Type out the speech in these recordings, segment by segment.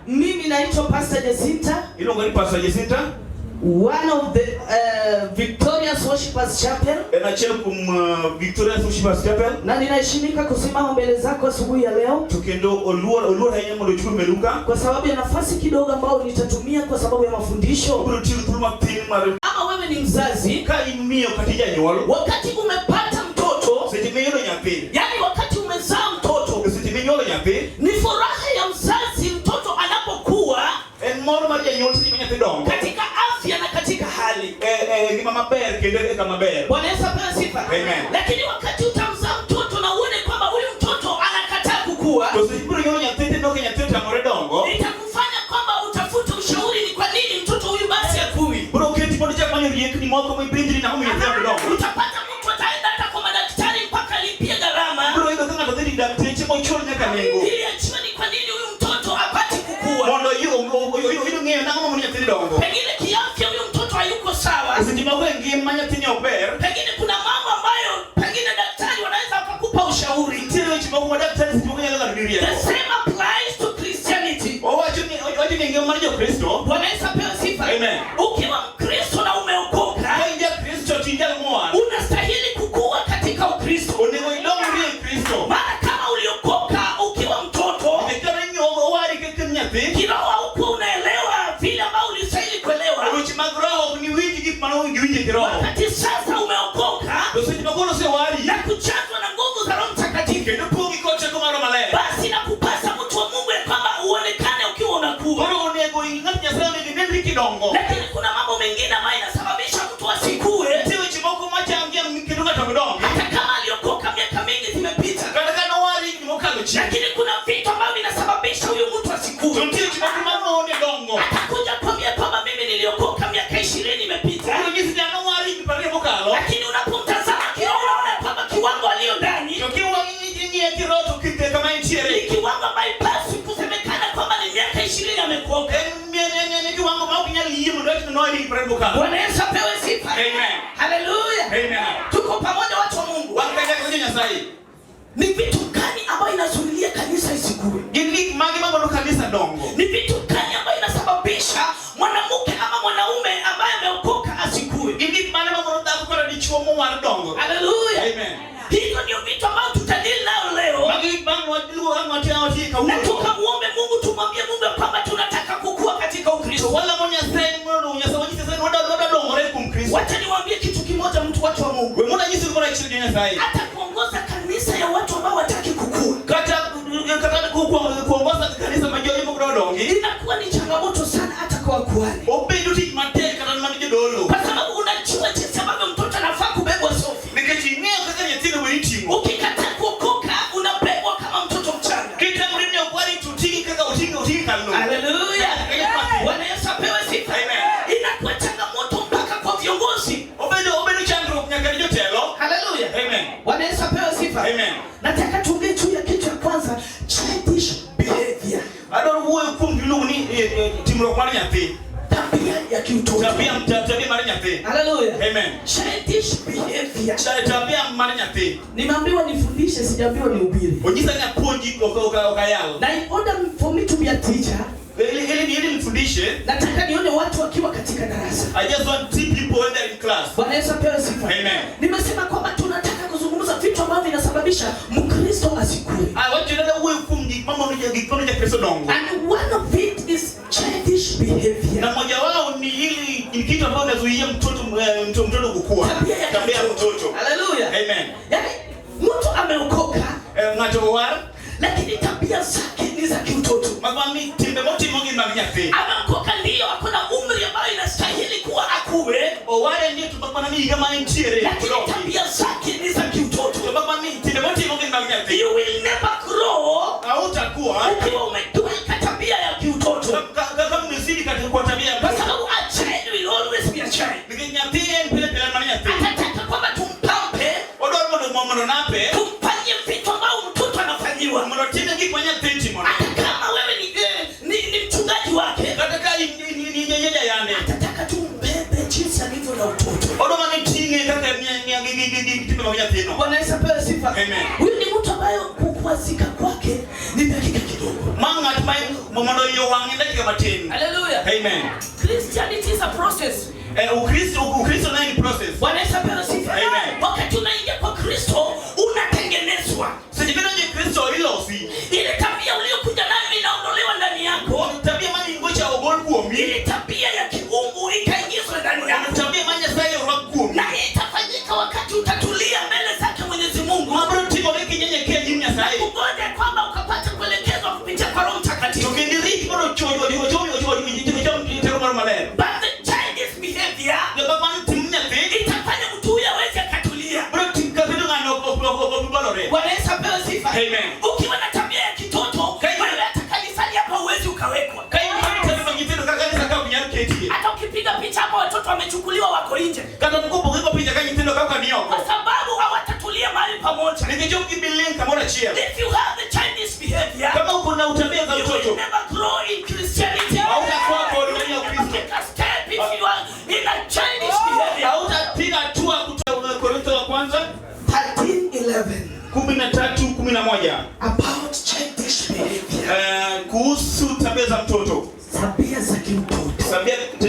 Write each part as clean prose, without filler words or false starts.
Mimi naitwa Pastor Jacinta. Ilongo ni Pastor Jacinta. One of the Victorious Worshipers Chapel. Na chelu Victorious Worshipers Chapel. Na ninaheshimika kusimama mbele zako asubuhi ya leo. Tukendo oluor hanya mondo chukue meluka. Kwa sababu ya nafasi kidogo ambayo nitatumia kwa sababu ya mafundisho. Ama wewe ni mzazi, ka imio katija nyuol. Wakati umepata mtoto, sitimenyolo nyathi. Yaani wakati umezaa mtoto, sitimenyolo nyathi. Ni furaha ya mzazi mtoto anapokuwa moro mar janyuol sitimenyo nyathi dongo. Katika afya na katika hali. Ngima maber kendo kama maber. Bwana Yesu apewe sifa. Amen. Lakini wakati utamzaa mtoto na uone kwamba huyu mtoto anakataa kukua, itakufanya kwamba utafute ushauri ni kwa nini mtoto huyu basi hakui. Utapata mtu ataenda hata kwa madaktari mpaka alipie gharama ili ajue ni kwa nini huyu mtoto hapati kukua. Pengine kiafya huyu mtoto hayuko sawa. Pengine kuna mambo ambayo pengine daktari wanaweza wakakupa ushauri. The same applies to Christianity. Bwana Yesu apewe sifa. Amen. Ukiwa Mkristo na umeokoka, unastahili kukua katika Ukristo. Maana kama uliokoka ukiwa mtoto, kiroho haukuwa unaelewa vile ambavyo ulistahili kuelewa. Wakati sasa umeokoka na kujazwa na nguvu za Roho Mtakatifu, basi nakupasa mtu wa Mungu ya kwamba uonekane ukiwa unakuwa. Lakini kuna mambo mengine ambayo inasababisha mtu asikue. Hata kama aliokoka miaka mingi zimepita. Lakini kuna vitu ambavyo vinasababisha huyo mtu asikue. Atakuja kwambia kwamba mimi niliokoka miaka 20 imepita. Lakini unapomtazama kiroho unaona kwamba kiwango alio ndani ni kiwango ambayo basi kusemekana kwamba ni miaka 20 amekuoka. Bwana Yesu apewe sifa. Amen. Hallelujah. Amen. Tuko pamoja watu wa Mungu. Ni vitu gani ambayo inazuilia kanisa isikue? Ni vitu gani ambayo inasababisha mwanamke ama mwanaume ambaye ameokoka asikue? Hallelujah. Amen. Hizo ndio vitu ambavyo tutadili nao leo. Na tukamuombe Mungu, tumwambie Mungu kwamba tunataka kukua katika Ukristo. Wacha niwaambie kitu kimoja, mtu watu wa Mungu. Hata kuongoza kanisa ya watu ambao wataki kukua, inakuwa ni changamoto sana hata kwa wakuhani. Kwa sababu unajua jinsi ambavyo mtoto anafaa kubebwa sofi. Ukikataa kuokoka unabebwa kama mtoto mchanga. Hallelujah. Bwana Yesu apewe sifa. Inakuwa changamoto mpaka kwa viongozi. Hallelujah. Bwana Yesu apewe sifa. Nataka tuongee juu ya kitu cha kwanza, childish behavior. Tabia ya kiutoto. Hallelujah. Childish behavior. Nimeambiwa nifundishe, sijaambiwa nihubiri. Na in order for me to be a teacher, nataka nione watu wakiwa katika darasa. I just want to see people when they're in class. Bwana Yesu apewe sifa. Amen. Nimesema kwamba tunataka kuzungumza vitu ambavyo vinasababisha Mkristo asikue. And one of it is childish behavior. Na moja wao ni hili kitu ambacho kinazuia mtoto kukua. Tabia ya mtoto. Hallelujah. Amen. Yaani mtu ameokoka, lakini tabia zake ni za kiutoto. Ameokoka ndio, hakuna umri ambayo inastahili kuwa akue. Lakini tabia zake ni za kiutoto. You will never grow ukiwa umedweka tabia ya kiutoto. Kwa sababu a child will always be a child. Atataka kwamba tumpampe, tumfanyie vitu ambao mtoto anafanyiwa. Hata kama wewe ni mchungaji wake, atataka tumbebe jinsi alivyo na utoto. Bwana Yesu apewe sifa. Huyu ni mtu ambaye kukwazika kwake ni dakika kidogo. mondo yo wangenda kama tena. Hallelujah. Amen. Christianity is a process. Ukristo nayo ni process. Bwana Yesu apewe sifa. Amen. Wakati unaingia kwa Kristo unatengenezwa. Sijipenda je Kristo ilosi. Ile tabia uliyokuja nayo inaondolewa ndani yako. Tabia mani ngocha ogol kuomi. Ile tabia ya kiungu ikaingizwa ndani yako. Tabia manya sayo kuomi. Na itafanyika wakati utatulia mbele zake Mwenyezi Mungu. Mabro tiko leki nyenyekea jinya sayo. Ngoja kwamba ukapata kuelekezwa kupitia kwa Roho Mtakatifu. Tukindiriki bado choyo. But the childish behavior itafanya mtu huyo aweze akatulia. Bwana Yesu apewe sifa. Amen. Ukiwa na tabia ya kitoto, wewe hata kanisani hapa huwezi ukawekwa. Hata ukipiga picha hapo watoto wamechukuliwa wako nje. Kwa sababu hawatatulia mahali pamoja. If you have the childish behavior, you will never grow in Christianity. Step if you are in a childish behavior. 13:11 about childish behavior. Kuhusu tabia za mtoto. Tabia za kiutoto.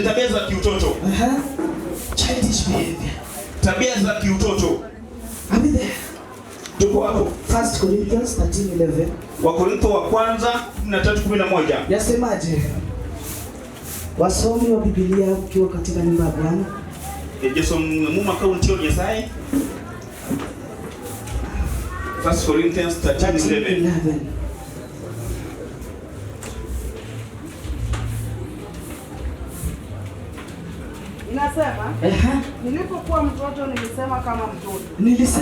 Tabia za kiutoto. Childish behavior. Tabia za kiutoto. Are we there? Tuko hapo. 1 Corinthians 13:11. Wakorintho wa kwanza 13:11. Yasemaje? Wasomi wa Biblia ukiwa katika nyumba ya Bwana. Yesu muma kaunti ya Nyasaye. 1 Corinthians 13:11. Inasema, nilipokuwa mtoto nilisema kama mtoto. Niliwaza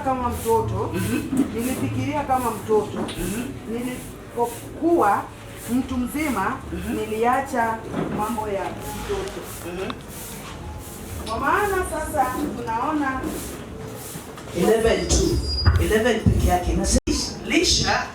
kama mtoto. Nilifikiria kama mtoto. Nilipokuwa mtu mzima niliacha mambo ya mtoto. Kwa maana sasa tunaona 11 peke yake inasema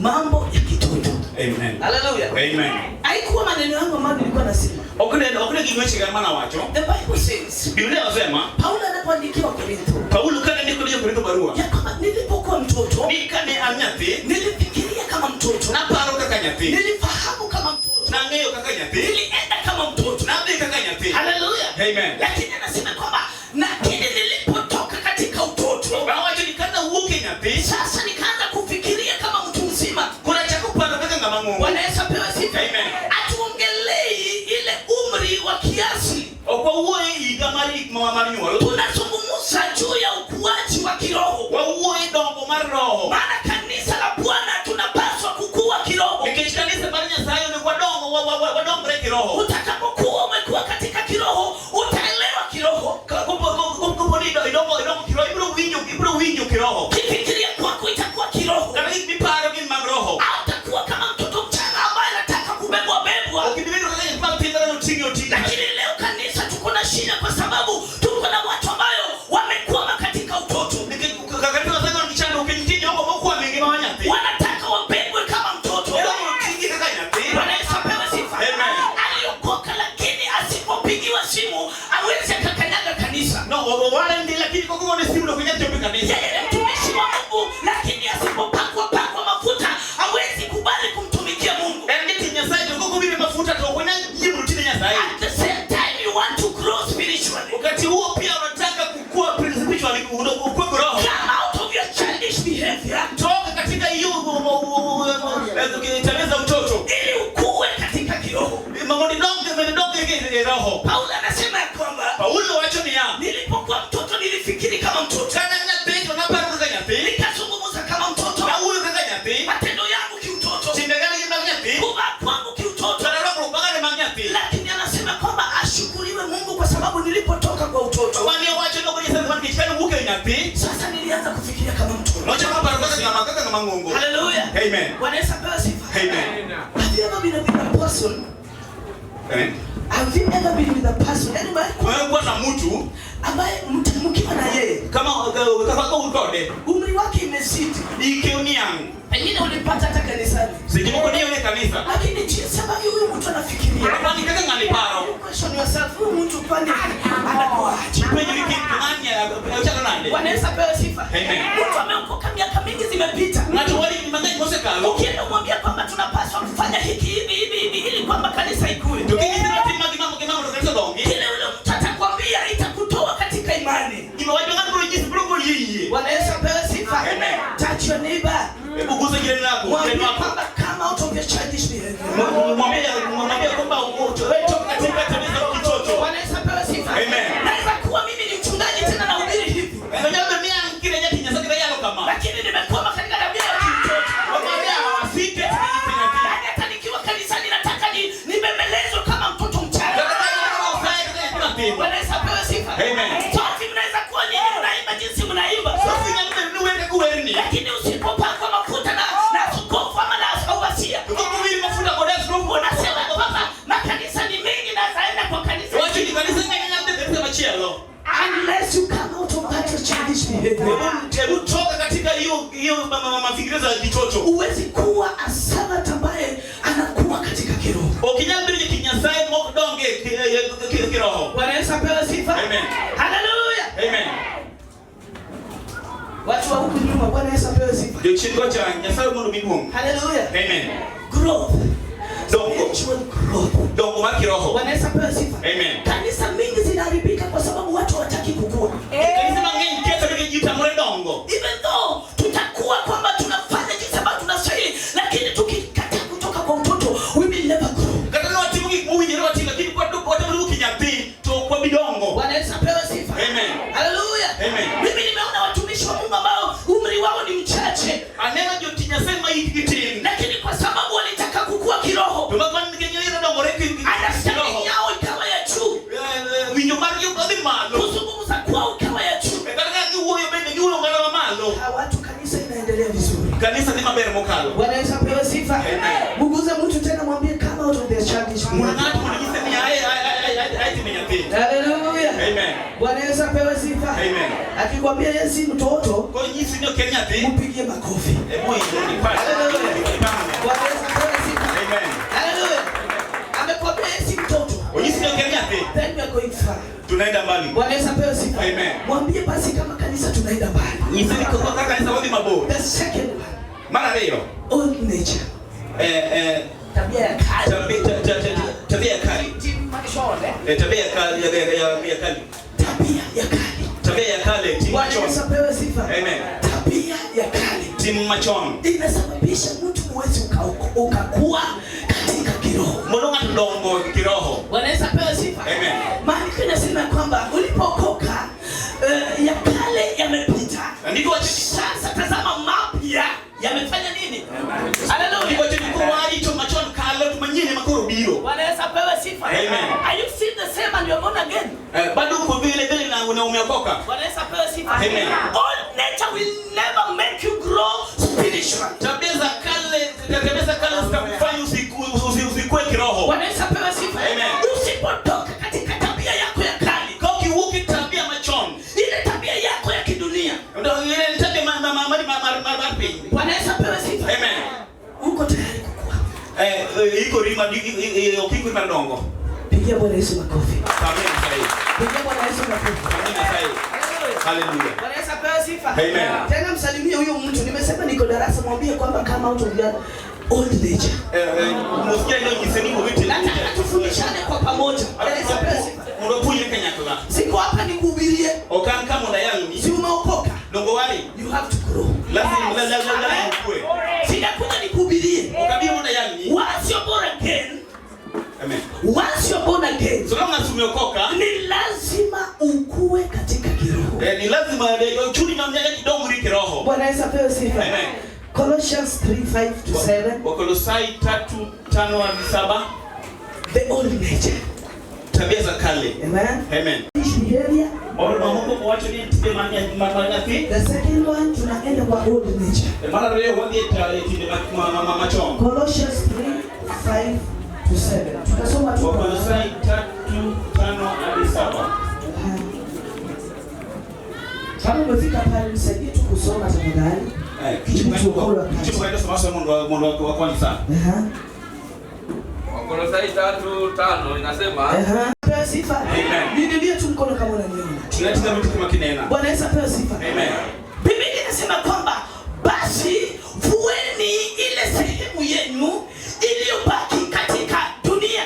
mambo ya kitoto. Amen. Hallelujah. Amen. Haikuwa maneno yangu ambayo nilikuwa nasema. Okule kinywaji kama na wacho. The Bible says. Biblia inasema Paulo anapoandikiwa Korintho. Paulo kana ndiko kwenye Korintho barua. Ya kama nilipokuwa mtoto, nikane anyati, nilifikiria kama mtoto. Na paro kaka nyati. Nilifahamu kama mtoto. Na ngeo kaka nyati. Nilienda kama mtoto. Na bi kaka nyati. Hallelujah. Amen. Lakini anasema kwamba lakini nilipotoka katika utoto, bawacho nikana uoke nyati. Sasa nikaanza kufikiria kama mtu mzima. Kuna cha kupanda kaka ngama Mungu. Bwana Yesu apewe sifa. Amen. Atuongelei ile umri wa kiasi. Kwa uwe igamari mama nyuo. Tunazungumza juu ya ukuaji wa kiroho. Wa uwe dongo maroho. Maana kanisa la Bwana tunapaswa kukua kiroho. Kanisa bali Nyasaye ni kwa dongo wa dongo kiroho. Utakapokuwa umekuwa katika kiroho, utaelewa kiroho. Ibro winyo kiroho. Kifikiria kwako itakuwa kiroho. Kama hivi miparo ni maroho. Utakuwa kama mtoto mchanga ambaye anataka kubebwa. Lakini leo kanisa tuko na shida kwa sababu tuko na watu ambao wamekwama katika utoto. Wanataka wabebwe kama mtoto. Bwana Yesu apewe sifa. Aliokoka lakini asipopigiwa simu hawezi akakanyaga kanisa. Yeye ni mtumishi wa Mungu lakini asipopakwa mafuta hawezi kubali kumtumikia Mungu. At the same time you want to grow spiritually. Wakati huo pia unataka kukua spiritually, ukue roho. Come out of your childish behavior. Toka katika hiyo tabia za utoto ili ukue katika kiroho. Mamoni donge roho. Paulo anasema ya kwamba Paulo wacho ni ya nilipokuwa mtoto nilifikiri kama mtoto. Kana nyati na paro kaka nyati. Nikazungumza kama mtoto. Na huyo kaka nyati. Matendo yangu kiutoto. Tindagani kama nyati. Kuba kwangu kiutoto. Sana roho bagani manyati. Lakini anasema kwamba ashukuriwe Mungu kwa sababu nilipotoka kwa utoto. Wani wacho ndio kwenye sasa kishana uke nyati. Sasa nilianza kufikiria kama mtoto. Wacho kama paro kama Mungu. Hallelujah. Amen. Bwana Yesu apewe sifa. Amen. Have you ever been with a person? Amen. Have you ever been with a person? Anybody? Wewe kwa na mtu ambaye mkiwa na yeye kama ukode umri wake imezidi. Ikiuni yangu. Pengine ulipata hata kanisani. Sijimo kwa niyo kanisa. kanisa. Lakini jinsi ambavyo huyu mtu anafikiria. Kama ni kaka ngani paro. Question yourself, huyu mtu kwani anakuaje? Penye wiki nani anachana nani? Wanaweza pewa sifa. Amen. Mtu ameokoka miaka mingi zimepita. Nacho wali ni mangaji mose kalo. Ukienda kumwambia kwamba tunapaswa kufanya hiki hivi ili kwamba kanisa ikue. Tukijisema mambo ndo kanisa dongi. Kile ule mtu atakwambia itakutoa katika imani. Imewajwa ngani kwa jinsi bro yeye. Wanaweza pewa sifa. Amen. Touch your neighbor. Hebu gusa jirani yako. Mwambie kwamba come out of your childish behavior. Mwambie kwamba wewe toka katika tabia za kichocho. Wanaweza pewa sifa. Amen. Naweza kuwa mimi ni mchungaji tena nahubiri hivi. Lakini nimekoma katika tabia ya kichocho. Hata nikiwa kanisani nataka nimemelezwa kama mtoto mchanga. Wanaweza pewa sifa. Sote mnaweza kuwa nyinyi mnaimba jinsi mnaimba. Lakini usipopakwa mafuta na askofu ama na askofasia. Unasema kwamba makanisa ni mengi na zaenda kwa kanisa. Unless you come out of that childish behavior. Hebu toka katika hiyo mafikira za kichocho. Uwezi kuwa a servant ambaye anakuwa katika kiroho. Ukinyambia kinyasai mokdonge kiroho. Wanaweza pewa sifa. Amen. Hallelujah. Amen. Watu wa huku nyuma wanaweza pewa sifa. Ndio chingo cha nyasai mundu miduong. Hallelujah. Amen. Growth. Spiritual growth. Dongo wa kiroho. Wanaweza pewa sifa. Amen. Kanisa mingi zinaharibika kwa sababu watu hawataki kukua. Kanisa mangi kesa kujita mure dongo. Even though tutakuwa kwamba tunafanya jinsi ambavyo tunastahili, lakini tukikataa kutoka kwa mtoto, we will never grow. Katana watu mungi muinjira watu lakini kwa duko watu mungi kinyati to kwa bidongo. Wanaweza pewa sifa. Amen. Hallelujah. Amen. Mimi nimeona watumishi wa Mungu ambao umri wao ni mchache. Anena jo tinyasema hiki kitini. Lakini kwa sababu walitaka kukua kiroho. Tunakwa ningenyeleza dongo reki. Understanding yao ikawa ya juu. Winyomari yo kadi malo. Kuzungumza kwao ikawa ya juu. Watu kanisa inaendelea vizuri. Kanisa ni mabere mokalo. Wanaweza pewa sifa. Muguze mtu tena mwambie come out of their childish behavior. Hallelujah. Amen. Wanaweza pewa sifa. Amen. Akikwambia yeye si mtoto, kwa nyinyi ndio Kenya ti. Mpigie makofi. Hallelujah. Wanaweza pewa sifa. Amen. Hallelujah. Amekwambia yeye si mtoto. Kwa nyinyi ndio Kenya ti. Then we are going far. Tunaenda mbali. Wanaweza pewa sifa. Amen. Mwambie basi kama kanisa tunaenda mbali. Nyinyi ni kwa kanisa wadi mabo. The second one. Mara leo. Old nature. Tabia ya kale. Tabia ya kale. Tabia ya kale. Tabia ya kale. Wanaweza pewa sifa. Amen. Tabia ya kale. Timu machon. Inasababisha mtu uwezi ukakua katika kiroho. Mbona ndongo kiroho? Wanaweza pewa sifa. Amen. Maandiko yanasema kwamba ulipokoka ya kale yamepita. Ndiko sasa tazama mapya yamefanya nini? Hallelujah. Ndiko tulikuwa hicho machon kale tumanyine makoro biro. Wanaweza pewa sifa. Amen. Are you still the same and you're born again? Bado uko vile vile na umeokoka. Wanaweza pewa sifa. Amen. All nature will never make you grow spiritually. Tabia za kale zitakufanya usikue kiroho. Wanaweza pewa sifa. Amen. Usipotoka katika tabia yako ya kale, kwa kiuki tabia machon, ile tabia yako ya kidunia, ndio ile tabia mapi. Wanaweza pewa sifa. Amen. Uko tayari kukua. Iko rima ukiko mandongo. Pigia Bwana Yesu makofi. Amen. Pigia Bwana Yesu makofi. Amen. Hallelujah. Wanaweza pewa sifa. Amen. Tena msalimie huyo mtu. Nimesema niko darasa, mwambie kwamba kama out of that old nature. Msikia ndio jiseniko vitu. Nataka tufundishane kwa pamoja. Wanaweza pewa sifa. Mropunye Kenya kwa. Siko hapa nikuhubirie. Okanka mwana yangu. Si umeokoka. Dongo wali. You have to grow. Lazima ukue. Sitakuja nikuhubirie. Okabia mwana yangu. Once you're born again. Amen. Once you're born again. So long as umeokoka, ni lazima ukue katika kiroho. Ni lazima uchuni na mnyaga kidogo ni kiroho. Bwana Yesu apewe sifa. Amen. Colossians 3:5-7. Wakolosai 3:5-7. The old nature. Tabia za kale. Amen. Amen. Behavior. The second one tunaenda kwa old nature. Colossians 3:5-7. Tutasoma tu. Wakolosai 3:5-7. Kama umefika pale nisaidie tu kusoma tafadhali. Wakolosai 3:5 inasema pewa sifa. Amen. Biblia tu mkono kama unaniona. Tunataka mtu kama kinena. Bwana Yesu apewe sifa. Amen. Biblia inasema kwamba basi fueni ile sehemu yenu iliyobaki katika dunia.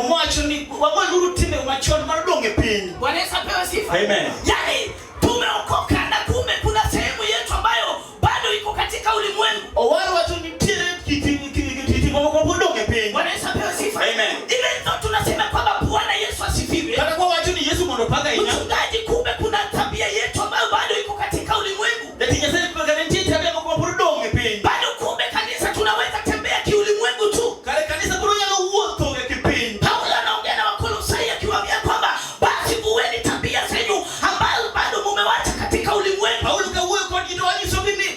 Mwacho ni waguru time machoni marodonge pini. Bwana Yesu apewe sifa. Amen. Yaani tumeokoka na kumbe kuna sehemu yetu ambayo bado iko katika ulimwengu. Wale watu ni tire kiti kwa bodonge pini. Bwana Yesu apewe sifa. Amen. Even though tunasema kwamba Bwana Yesu asifiwe. Kana kwa watu ni Yesu mondopaka ina. Mchungaji, kumbe kuna tabia yetu ambayo bado iko katika ulimwengu. Ati Yesu kwa garanti tabia kwa bodonge pini. Bado kumbe kanisa tunaweza tembea kiulimwengu tu. Kale kanisa burunya lo uoto ya kipini. Paulo anaongea na Wakolosai akiwaambia kwamba basi vueni tabia zenu ambazo bado mumewacha katika ulimwengu. Paulo kawe kwa kitu alicho nini?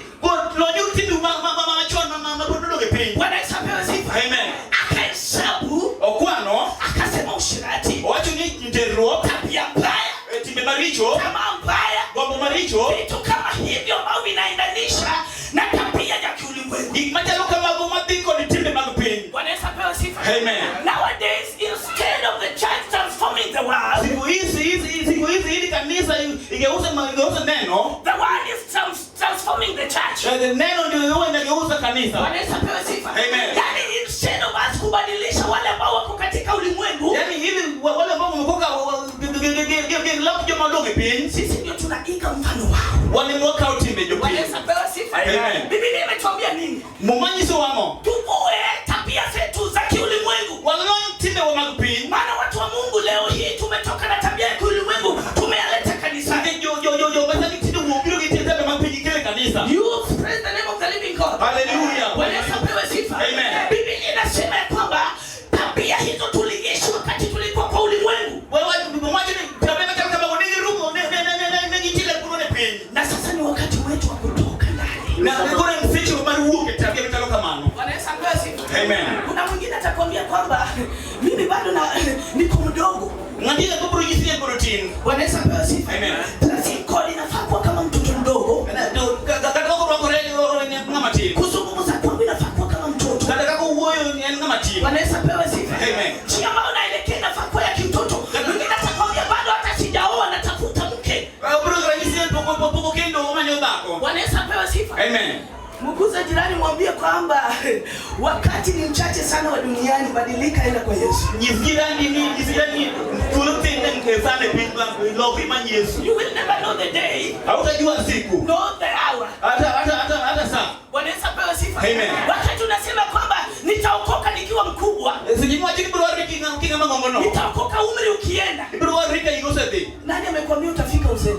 Lo nyuti machoni bodonge pini. Bwana Yesu apewe sifa. Amen. Akahesabu Okwano akasema ushirati, watu ni ndero tabia mbaya, eti maricho, tamaa mbaya, gombo maricho, vitu kama hivyo ambavyo vinaendanisha na tabia ya kiulimwengu. ikmatalo kama goma biko ni timbe magupini. Bwana Yesu apewe sifa. Amen. Nowadays, instead of the church transforming the world, Siku hizi ili kanisa igeuze neno, the world is transforming the church. neno ndio yeye inageuza kanisa. Bwana Yesu apewe sifa. Amen. Yaani instead of us kubadilisha wale ambao wako katika ulimwengu, Yaani hivi wale ambao wamekoka labda madonge pin, sisi ndio tunaiga mfano wao. wale mwaka utimbe jo Bwana pin. Yesu apewe sifa. Amen. Biblia imetuambia nini? Mumanyiso wamo. Tuvue tabia zetu za kiulimwengu. Wale timbe wa magupin. Maana watu wa Mungu leo hii tumetoka na tabia ya kiulimwengu tumeyaleta kanisani. Basi kitu muhubiri kitenda magupin kile kanisa. You praise the name of the living God. Hallelujah. Bwana Yesu apewe sifa. Amen. Biblia inasema ya kwamba tabia hizo tuliishi wakati tulikuwa kwa ulimwengu. Wewe mmoja ni tabia kama nini rumo ne kitile kunone pin. Na sasa ni wakati wetu wa kutoka ndani. Na kuna mficho kwa ruke tabia mitalo kama no. Bwana Yesu apewe sifa. Amen. Kuna mwingine atakwambia kwamba mimi bado niko mdogo. Ngandika kwa projisi ya routine. Bwana Yesu apewe sifa. Amen. Dressing code inafaa kuwa kama mtoto mdogo. Kuzungumza kwangu inafaa kuwa kama mtoto. Bwana Yesu apewe sifa. Amen. Njia ambayo naelekea inafaa kuwa ya kimtoto. Mwingine atakwambia bado hata sijaoa natafuta mke. Bwana Yesu apewe sifa. Amen. Mguza jirani mwambie kwamba wakati ni mchache sana wa duniani, badilika enda kwa Yesu. You will never know the day, Hautajua siku. nor the hour. Hata saa. Bwana Yesu apewe sifa. Amen. Wakati unasema kwamba nitaokoka nikiwa mkubwa, nitaokoka umri ukienda, nani amekwambia utafika uzee?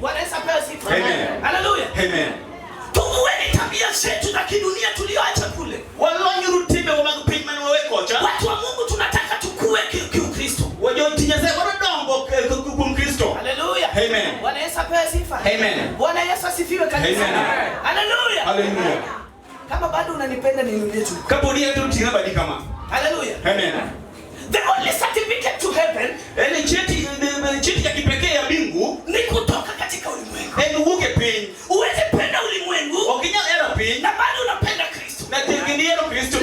Bwana Yesu apewe sifa. Amen. Haleluya. Amen. Tuvueni tabia zetu za kidunia tulioacha kule. Watu wa Mungu tunataka tukue kiukristo. Haleluya. Amen. Bwana Yesu apewe sifa. Amen. Bwana Yesu asifiwe kanisa. Amen. Haleluya. Hallelujah. Kama bado unanipenda niinulie tu. Haleluya. Amen. The only certificate to heaven Cheti cha kipekee ya mbingu ni kutoka katika ulimwengu. uvuke pin. Uweze penda ulimwengu na bado unapenda Kristo.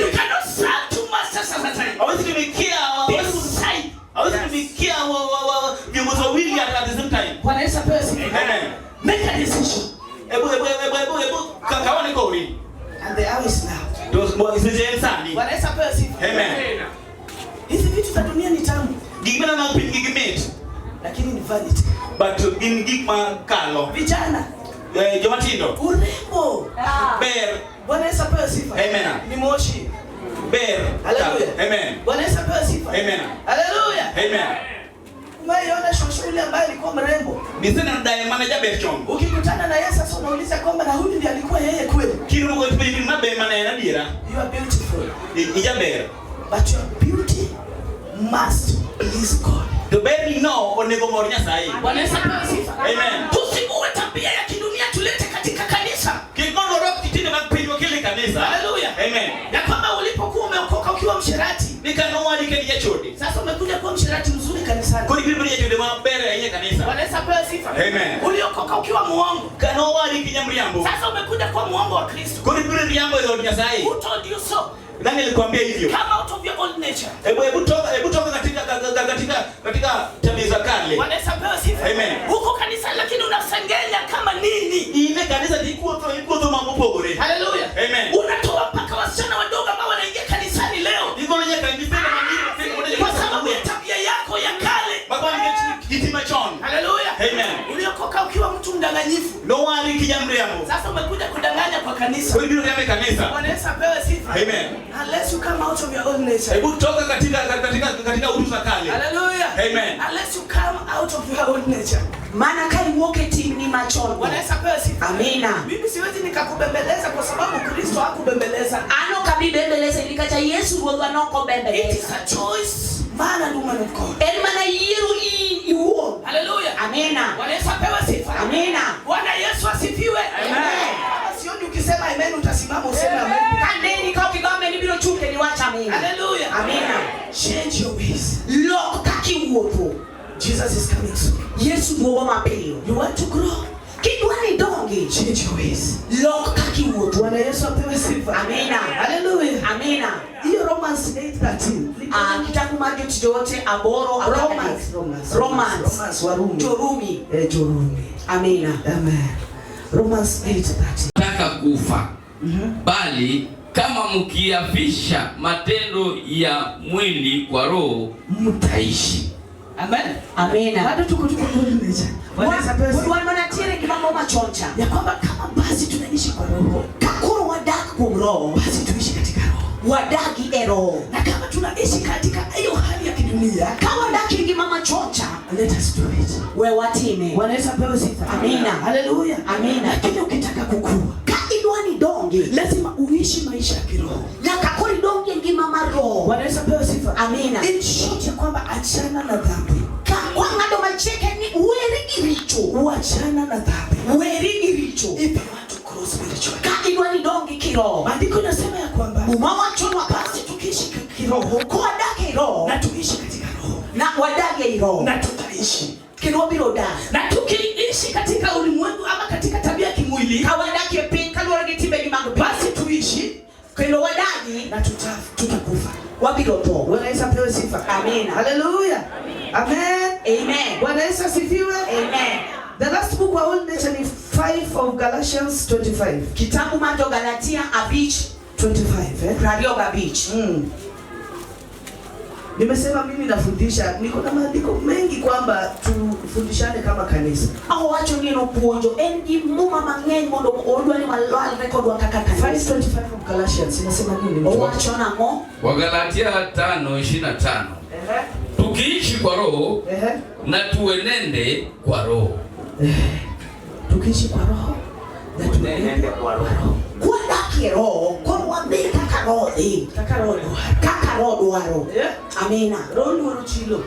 You cannot serve two masters at a time. Bwana Yesu apewe sifa. Amen. Make a decision. And the hour is now. Bwana Yesu apewe sifa. Amen. Hizi vitu za dunia ni tamu, lakini ni vanity. But in gikma kalo Vijana, jomatindo urembo. ber. Bwana Yesu apewe sifa. Amen. Ni moshi. Ber. Haleluya. Amen. Bwana Yesu apewe sifa. Amen. Haleluya. Amen. Umeiona shosho yule ambaye alikuwa mrembo? Bisena ndaye manager berchon. Ukikutana na yeye sasa unauliza kwamba na huyu ndiye alikuwa yeye kweli? Kiru ko tibiri mabe mana yana dira. You are beautiful. Ijaber. But your beauty must please God. The very no onego mor Nyasaye. Bwana Yesu apewe sifa. Amen. Tusimuwe tabia ya kidunia tulete katika kanisa. Kikondo rock kitine mapinyo kile kanisa. Haleluya. Amen. Ya kwamba ulipokuwa umeokoka ukiwa msherati, Nikanoa dikeni chodi. sasa umekuja kuwa msherati mzuri kanisani. Kuri Biblia chodi mabere yenye kanisa. Bwana Yesu apewe sifa. Amen. Uliokoka ukiwa muongo, Kanoa dikinyamriambo. sasa umekuja kuwa muongo wa Kristo. Kuri Biblia yambo yo Nyasaye. Who told you so? Nani alikwambia hivyo? Come out of your old nature. Hebu toka katika tabia za kale. Bwana Yesu apewe sifa. Amen. Uko kanisa lakini unasengenya kama nini? Ile kanisa liko tu mambo pogore. Hallelujah. Amen. Unatoa mpaka wasichana wadogo ambao wanaingia kanisani leo. Iko nje kanisa na mimi Kwa sababu ya tabia yako ya kale. Baba kitima chon. Hallelujah. Amen. Uliokoka ukiwa mtu mdanganyifu. No wali kijamri yangu. Sasa umekuja kudanganya kwa kanisa. Kwa hiyo ndio kanisa. Bwana Yesu apewe sifa. Amen. Unless you come out of your own nature. Hebu toka katika utu za kale. Hallelujah. Amen. Unless you come out of your own nature. Maana kai woke tini machon. Bwana Yesu apewe sifa. Amina. Mimi siwezi nikakubembeleza kwa sababu Kristo hakubembeleza. Ano kabibembeleza ilikacha Yesu ruodho anoko bembeleza. It is a choice. Man and woman of God. En mana yiru iwuon. Hallelujah. Amina. Bwana Yesu apewe sifa. Amina. Bwana Yesu asifiwe. Amen. Kama sioni ukisema amen utasimama useme amen. Kaneni kwa kigome ni bilo chuke ni wacha amina. Hallelujah. Amina. Change your ways. Lok kaki uopo. Jesus is coming soon. Yesu duogo mapeo. You want to grow? Kidwani dongi. Change your ways. Lok kaki uopo. Bwana Yesu apewe sifa. Amina. Hallelujah. Amina. Hiyo Romans 8:13. Kitabu Marko yote aboro Romans Warumi. Jorumi. Jorumi. Amina. Amen. Romans 8:13. Taka kufa. Bali kama mkiafisha matendo ya mwili kwa roho mtaishi. Amen. Amina. Bado tuko kuuliza. Wana tiere kimambo machoncha. Ya kwamba kama basi tunaishi kwa roho. Kakuru wadak kwa roho. Basi tuishi katika roho. Wadagi ero. Na kama tunaishi katika hiyo hali ya kidunia, kama daki kimama choncha, let us do it. We watime. Bwana Yesu apewe sifa. Amina. Hallelujah. Amina. Lakini ukitaka kukua, kaidwani donge, lazima uishi maisha ya kiroho. Na kakuri donge ngimama roho. Bwana Yesu apewe sifa. Amina. In short ya kwamba achana na dhambi. Kwa ngado macheke ni uweri iricho. Uachana na dhambi. Uweri iricho. If you want to grow spiritually. Kaidwani donge kiroho. Maandiko yanasema ya kwamba umawa chonwa basi tukiishi kiroho, kwa dake roho, na tuishi katika roho, na wadage roho, na tutaishi kiroho biroda. Na tukiishi katika ulimwengu ama katika tabia kimwili, kawadake pin kalora gitibe limango, basi tuishi kilo wadagi na tutakufa. Wabiroto. Bwana Yesu apewe sifa. Amina. Hallelujah. Amen. Amen. Bwana Yesu asifiwe. Amen. The last book wa Old Nation is 5 of Galatians 25. Kitabu mato Galatia abich 25 Radio Beach. Nimesema mimi nafundisha, niko na maandiko mengi kwamba tufundishane kama kanisa. Au wacho nino puonjo engi muma mang'eny mondo odwa ni malwal record wa kaka kanisa. 5:25 of Galatians inasema nini? O wacho namo Wagalatia 5:25. Tukiishi kwa roho na tuenende kwa roho. Tukiishi kwa roho na tuenende kwa roho. Kwa daki roho, kwa wabika karodi. Kaka roho waro. Amina. Roho ni chilo.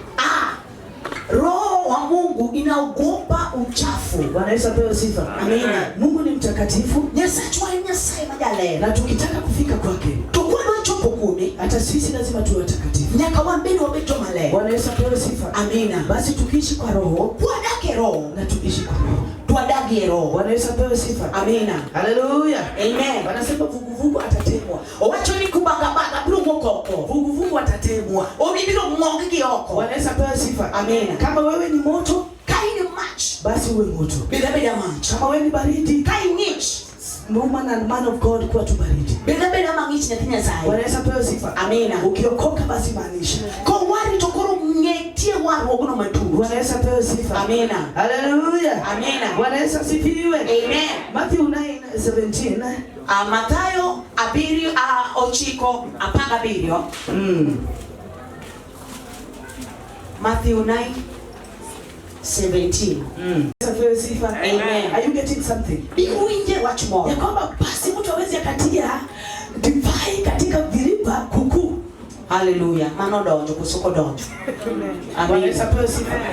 Roho wa Mungu inaogopa uchafu. Bwana Yesu apewe sifa. Amina. Mungu ni mtakatifu. Nyasai majale. Na tukitaka kufika kwake, tukua chopo kumi, hata sisi lazima tuwe watakatifu. Nyaka wambeni wabeto male. Bwana Yesu apewe sifa. Amina. Basi tukiishi kwa roho, tuadake roho, na tuishi kwa roho. Tuadage roho. Bwana Yesu apewe sifa. Amina. Hallelujah. Amen. Wanasema vuguvugu atatemwa. Wacho ni kubagabaga bilo mokoko. Vuguvugu atatemwa. Obibilo mongiki yoko. Bwana Yesu apewe sifa. Amina. Kama wewe ni moto, kai ni match, basi uwe moto. Bila match. Kama wewe ni baridi, kai ngich. Woman and man of God kuwa tu baridi. Bila mangich na kinya zai. Bwana Yesu apewe sifa. Amina. Ukiokoka basi maanisha. Kwa wari tokoro ngetie waru ogono matu. Bwana Yesu apewe sifa. Amina. Hallelujah. Amina. Bwana Yesu asifiwe. Amen. Matthew 9:17. Mathayo abirio ochiko apanga birio. Matthew 9:17. Amen. Are you getting something? Uinje watch more. Ya kwamba basi mtu hawezi akatia divai katika viriba kuku. Hallelujah. Mano donjo kusoko donjo. Amen.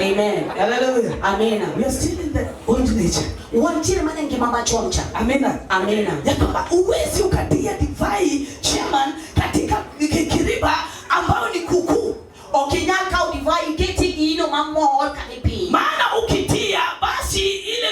Amen. Hallelujah. Amen. We are still in the old nature. Wanchire manengi mama choncha. Amen. Amen. Ya kwamba uwezi ukatia divai chairman katika kiriba ambao ni kuku. Okinyaka udivai kiti ino mamor kanipi. Maana ukitia basi ile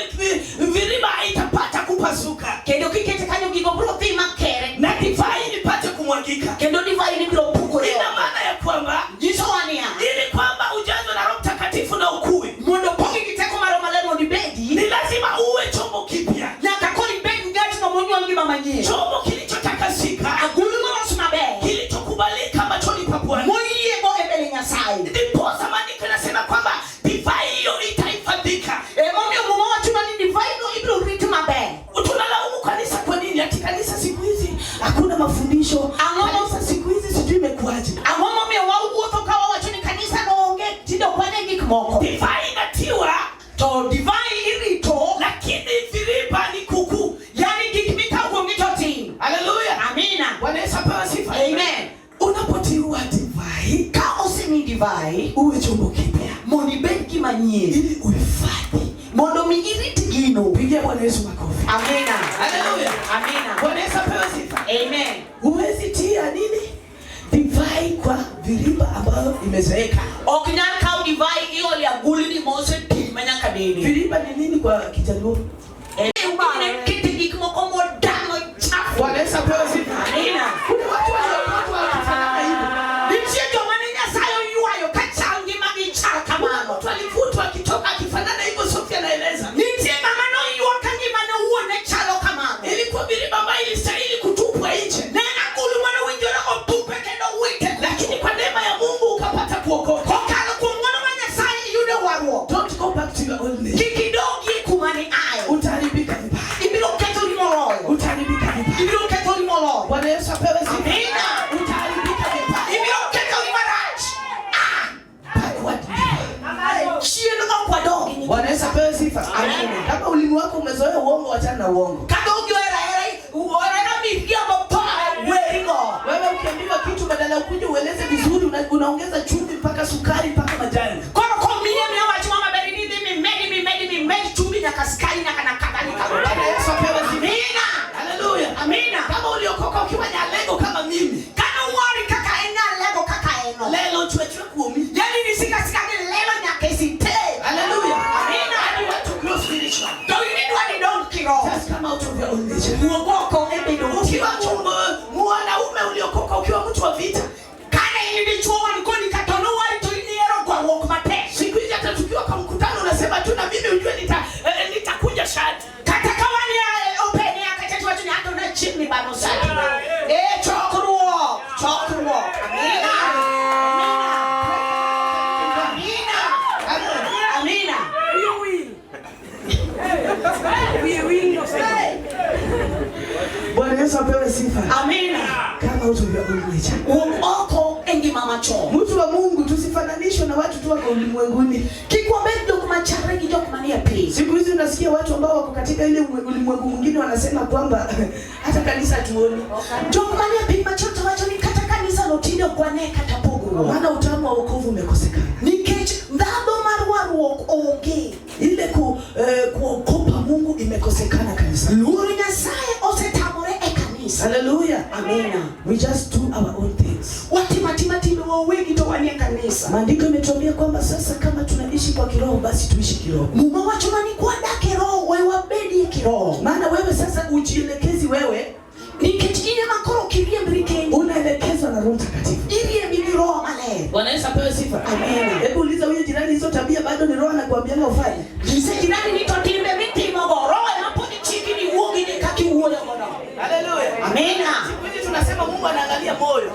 viriba itapata kupasuka. Kendo kikete kanyo gigobro thima kere. Na divai ipate kumwagika. itamwagika. Kendo divai ni bilo pukore. Ina maana ya kwamba jisowania ili kwamba ujazwe na Roho Mtakatifu na ukue. Mondo pongi kiteko maro malemo ni bedi. Ni lazima uwe chombo kipya. Na kakoni bedi ngati no monyo wangi mama nyie. Chombo kilichotakasika. Agulu mara sumabe. Kilichokubalika machoni pa Bwana. Moye bo ebele Nyasaye. Ndipo maandiko yanasema kwamba divai hiyo itahifadhika. Momyo mumo wa chuma ni divai no iblo riti mabe. Tunalaumu kanisa kwa nini? Ati kanisa siku hizi hakuna mafundisho. Kanisa siku hizi sijui imekuaje. Amomo me wa uoto kawa wachoni kanisa no onge tindo kwane gikmoko. Divai inatiwa to divai irito lakini viriba ni kuku. Yani gikimika uongito ti. Haleluya. Amina. Bwana Yesu apewe sifa. Amen. Unapotiwa divai, kaosi ni divai, uwe chombo kipya. Moni benki manyie. Ili uhifadhi. Mondo miiriti gino. Pigia Bwana Yesu makofi. Amina. Haleluya. Amina. Bwana Yesu apewe sifa. Amen. Huwezi tia nini? Divai kwa viriba ambayo imezeeka. Okinyana kau divai iyo ya guli ni mose ti manyaka dini. Viriba ni nini kwa Kijaluo? Ubane kiti gikmoko modano chafu. Bwana Yesu apewe sifa. Amina. Kuna watu wanafanya hivyo. Nimshie jomani Nyasaye yuayo kachangi magi chaka Mtu alivutwa akitoka akifanana hivyo. Sofia anaeleza. Nitie mama no yuwa kangi mano uone chalo kama. Ilikuwa viriba ambayo ilistahili kutupwa nje. Nena gulu mwana winjora otupe kendo wite. Lakini kwa neema ya Mungu ukapata kuokoka. Kokalo kumwana wa Nyasaye yude waruo. Don't go back to your old name. Kikidogi kumani ayo. Utaribika vibaya. Ibilo keto limoro. Utaribika vibaya. Ibilo keto limoro. Bwana Yesu apewe sifa. Amina. Utaribika vibaya. Ibilo keto limaraj. Backward. Chieno kwa dogi. Bwana Yesu apewe sifa. Amina. Kama ulimi wako umezoea uongo, achana na uongo. Kadogi era uona migia bapa weringo. Wewe ukiambiwa kitu badala ukuje ueleze vizuri, unaongeza chumvi mpaka sukari mpaka majani. Kono komiye mwa watu mama beri mi medi chumbi na kaskari na kana kadhalika. Bwana Yesu apewe sifa. Amina. Haleluya. Amina. Kama uliokoka ukiwa nyalengo kama mimi. Kana wari kaka ena lego kaka eno. Lelo chwe kuumi. Yani nisika ni lelo nyakesite. Haleluya. Amina. You want to grow spiritual. Don't you need what you don't kiro. Just come out of your own nature. Muogoko ebido. Ukiwa mwanaume uliokoka ukiwa mtu wa vita. Kana ilichwa walikoni katono wali tuliniero kwa wokmate. Siku hizi hata tukiwa kwa mkutano unasema tu na mimi ujue nitakuja shati. Kata kawani ya open ya kachetu watu ni hata na chimni bano sati. Chokruo. Amina. Amina. Bwana Yesu apewe sifa. Amina. Kama out of your own nature. Uoko engi mama cho. Mtu wa Mungu tusifananishwe na watu tu wa ulimwenguni. Kikwambe dokuma charegi dokuma ni api. Siku hizi unasikia watu ambao wako katika ile ulimwengu mwingine wanasema kwamba hata kanisa tuoni. Dokuma ni api machoto wacho ni kata kanisa lotido kwa ne kata pogo. Maana utamu wa wokovu umekosekana. Ni kechi ndado maruaru oge. Ile kuokopa Mungu imekosekana kanisa. Luri Nyasaye osetamore kanisa. Hallelujah. Amina. We just do our own things. Watimatimati wa wengi to wania kanisa. Maandiko imetuambia kwamba sasa kama tunaishi kwa kiroho basi tuishi kiroho. Mumo wachuma ni kwa da kiroho wewe bedi kiroho. Maana wewe sasa ujielekezi wewe ni ketine makoro kirie mrike. Unaelekezwa na Roho Mtakatifu. Irie bibi roho male. Bwana Yesu apewe sifa. Amen. Hebu uliza huyo jirani hizo tabia bado ni roho anakuambia na ufanye. Jise jirani ni totimbe miti mogo roho hapo ni chiki ni uogi ni kaki uole ngono. Haleluya. Amina. Siku hizi tunasema Mungu anaangalia moyo.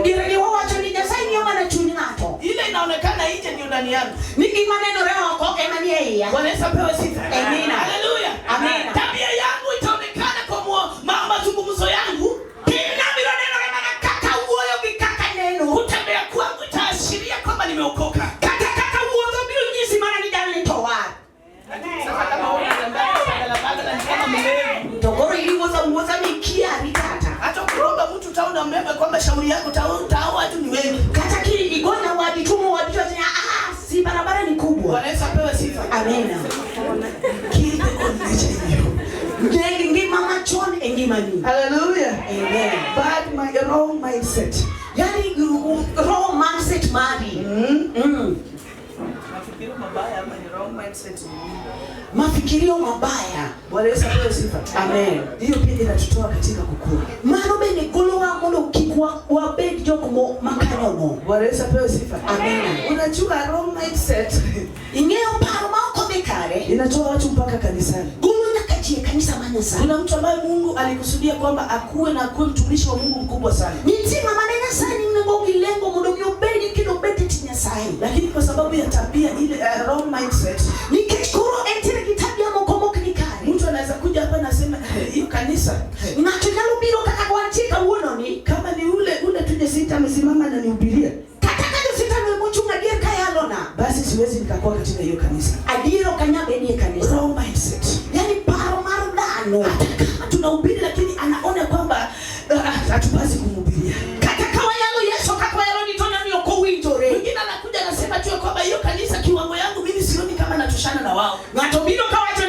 Jirani wao wacho ni Nyasaye ni na chuni nato. Ile inaonekana nje ndio ndani yangu. Niki maneno roho kwa kema ni yeye. Bwana Yesu apewe sifa. Amina. Haleluya. Amina. Tabia yangu itaonekana kwa mazungumzo yangu. Kina bila neno kama kaka uoyo vikaka neno. Kutembea kwangu itaashiria kwamba nimeokoka. Kaka uoyo bila nyisi maana ni dali toa. Sasa kama unatembea barabara na kama mlevi. Togoro iliweza mikia nikata. Hata kuomba mtu taona mbeba kwamba shauri yako tao watu ni wengi. Kata kile igona waditumo waditwa si barabara ni kubwa. Bwana Yesu apewe sifa. Amina. Kill the old nature in you. Ngi mama chon engi mani. Hallelujah. Amen. Bad wrong mindset. Yani wrong mindset mali. Mafikirio mabaya ama ni wrong mindset. Mafikirio mabaya. Bwana Yesu apewe sifa. Amen. Hiyo pia inatutoa katika kukua. Mano bene golo wa mono kiku wabed jok makanyono. Bwana Yesu apewe sifa. Amen. Unajua wrong mindset Ingeo paro ma uko dekare inatoa watu mpaka kanisani. Kajie kanisa manasa. Kuna mtu ambaye Mungu alikusudia kwamba akuwe mtumishi wa Mungu mkubwa sana. Nitima manena sana nimebogi lengo mudomyo bedi kido bedi tinya sahi. Lakini kwa sababu ya tabia ile wrong mindset, nikechukuru entire kitabia mokomo knikari. Mtu anaweza kuja hapa na sema hiyo kanisa Nachojalo biro kaka kuantika uono ni kama ni ule tuje sita amesimama na nihubiria. Kataka sita ni mchunga dia kayalona. Basi siwezi nikakuwa katika hiyo kanisa. Adiro kanyabe ni kanisa. Wrong mindset. Yani paro marudano. Tunahubiri lakini anaona kwamba hatupasi kumhubiria. Kataka wayalo Yesu kakwa yalo nitona ni okowinjore. Mwingine anakuja anasema tu kwamba hiyo kanisa kiwango yangu mimi sioni kama natoshana na wao. Ngatobiro kawacho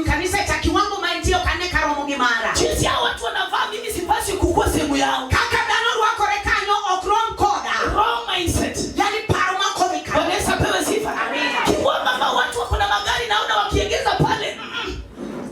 kanisa cha kiwango maitio kane karomo gimara. Jinsi hao watu wanavaa mimi sipasi kukua sehemu yao. Kaka dano wako rekanyo okrom koda. Wrong mindset. Yani paro makomika. Bwana Yesu apewe sifa. Amen. Kwa mama watu wako na magari naona wakiegeza pale.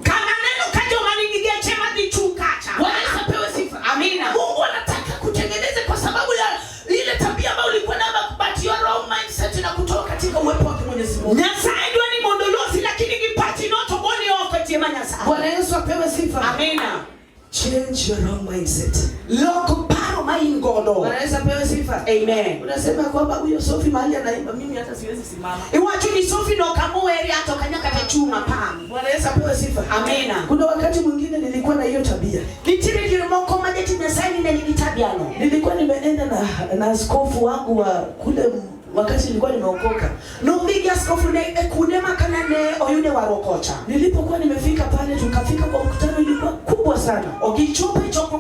Kama neno kajo maningigia chema dichukacha. Bwana Yesu apewe sifa. Amina. Mungu anataka kutengeneza kwa sababu ya ile tabia ambayo ulikuwa nayo, but your wrong mindset na kutoka katika uwepo wake Mwenyezi Mungu. Nyasaidwa ni mondolosi lakini kipati noto boni oko tiema nyasa. Bwana Yesu apewe sifa. Amina. Change your wrong mindset. Loko paro maingodo. Bwana Yesu apewe sifa. Amen. Unasema kwamba huyo Sophie mahali anaimba mimi hata siwezi simama. Iwachu ni Sophie no kamueri atokanya katachuma pam. Bwana Yesu apewe sifa. Amina. Kuna wakati mwingine nilikuwa na hiyo tabia. Kitiri kiromoko majeti nyasaini na nilitabiano. Nilikuwa nimeenda na askofu wangu wa kule wakati nilikuwa nimeokoka. Numbigi askofu ne kudema kanane oyude warokocha. Nilipokuwa nimefika pale tukafika kwa mkutano ilikuwa kubwa sana. Ogichope choko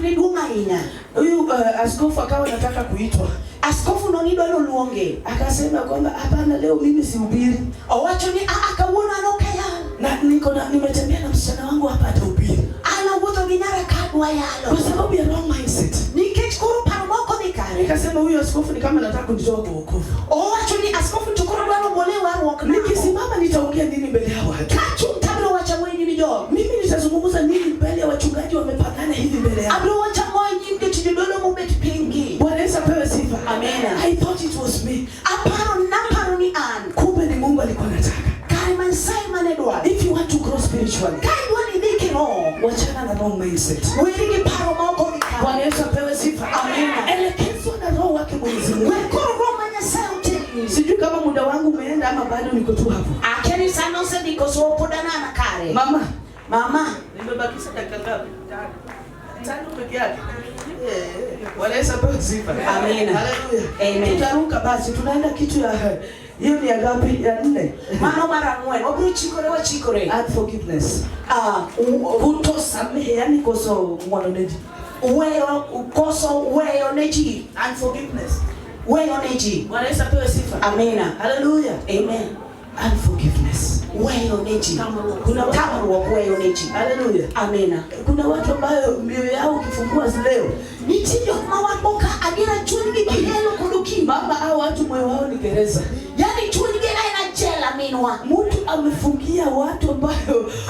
kidunga ina. Huyu askofu akawa anataka kuitwa. Askofu no nido lo luonge. Akasema kwamba hapana leo mimi sihubiri. Owacho ni akaona anokaya. Na nimetembea na msichana wangu hapa atahubiri. Ana woto vinara kadwa yalo. Kwa sababu ya wrong mindset. Nikechukuru paromoko nikare. Nikasema huyu askofu ni kama anataka kunitoa kwa wokovu. Owacho ni askofu chukuru bwana bolewa rock. Nikisimama nitaongea nini mbele ya watu? Kachu mtabiro wacha mwenye mijo. Mimi nitazungumza nini mbele ya wachungaji wamepangana hivi mbele yao? Abro wacha mwenye mke chidolo mubet pingi. Bwana Yesu apewe sifa. Amen. I thought it was me. Aparo ni an. Kumbe ni Mungu alikuwa anataka. Kariman Simon Edward. If you want to grow spiritually, Kaidwa ni dhiki no. wachana na wrong mindset. Wili paro moko nikare. Bwana Yesu apewe sifa. Amen. Elekezwa na roho wake Mwenyezi Mungu. Wekuru Roma nyasauti. Sijui kama muda wangu umeenda ama bado niko tu hapo. Akeni sano se diko so podana na kare. Mama. Nimebakisha dakika ngapi? Tano peke yake. Bwana Yesu apewe sifa. Amen. Haleluya. Amen. Tutaruka basi tunaenda kitu ya hiyo ni ya ngapi? Ya 4. Mano mara mwe. Obru chikore wa chikore. Unforgiveness. Kutosamehe yani koso mwoneji. Weyo neji. Unforgiveness. Weyo neji. Bwana Yesu apewe sifa. Amena. Haleluya. Amen. Unforgiveness. Weyo neji. Kuna Tamaru wa weyo neji. Haleluya. Amena. Kuna watu ambao mioyo yao ukifungua leo Nitiyo mawaboka agira chuni bikihelo kuduki. mama au watu moyo wao ni gereza. Yani chuni gena ina jela minwa. Mtu amefungia watu ambao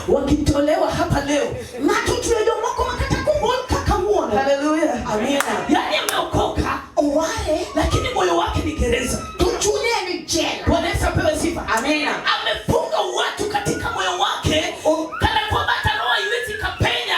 wakitolewa hapa leo. Matutuedo moko makata kumbolka kamuona. Haleluya. Amena. Yani ameokoka Oware. lakini moyo wake ni gereza. Tuchune ni jela. Bwana Yesu apewe sifa. Amena. Amefunga watu katika moyo wake kana kwamba hata roho haiwezi kapenya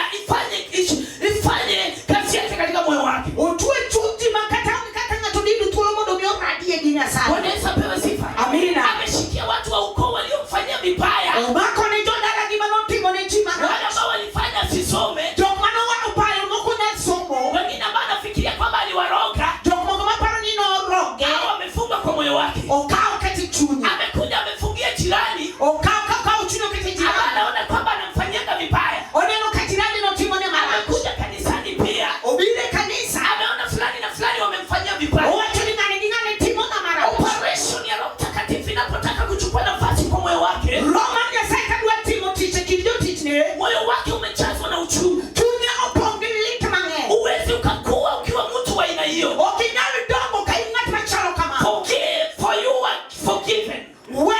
ifanye kazi yake katika moyo wake. Otue chuti makata mikata ngatudidu tulomo domio radie ginya sana. Bwana Yesu apewe sifa. Amina. Ameshikia watu wa ukoo waliomfanyia vibaya. Obako ne jondala gimano timo ne chima. Wale ambao walifanya asisome. Jokmano wa upayo moko na somo. Wengine ambao anafikiria kwamba aliwaroga. Jokmoko maparo ni no roge. Hao wamefunga kwa moyo wake. Okao kati chuni. Amekuja amefungia jirani. Okao kakao chuni kati jirani. Anaona kwamba anamfanyaga vibaya. Oneno kati jirani no timo ne mara. Amekuja kanisani pia. Obile kanisa. Ameona fulani na fulani wamemfanyia vibaya. Owacho ni ngane timo na mara. Operation ya Roho Mtakatifu inapotaka kuchukua nafasi kwa moyo wake. Roma ya saika dua timo tiche kidio tiche. Moyo wake umejazwa na uchungu. Tunya opongilika mange. Uwezi ukakuwa ukiwa mtu wa aina hiyo. Okinyari dongo kaingat machalo kama. Forgive for you are forgiven. We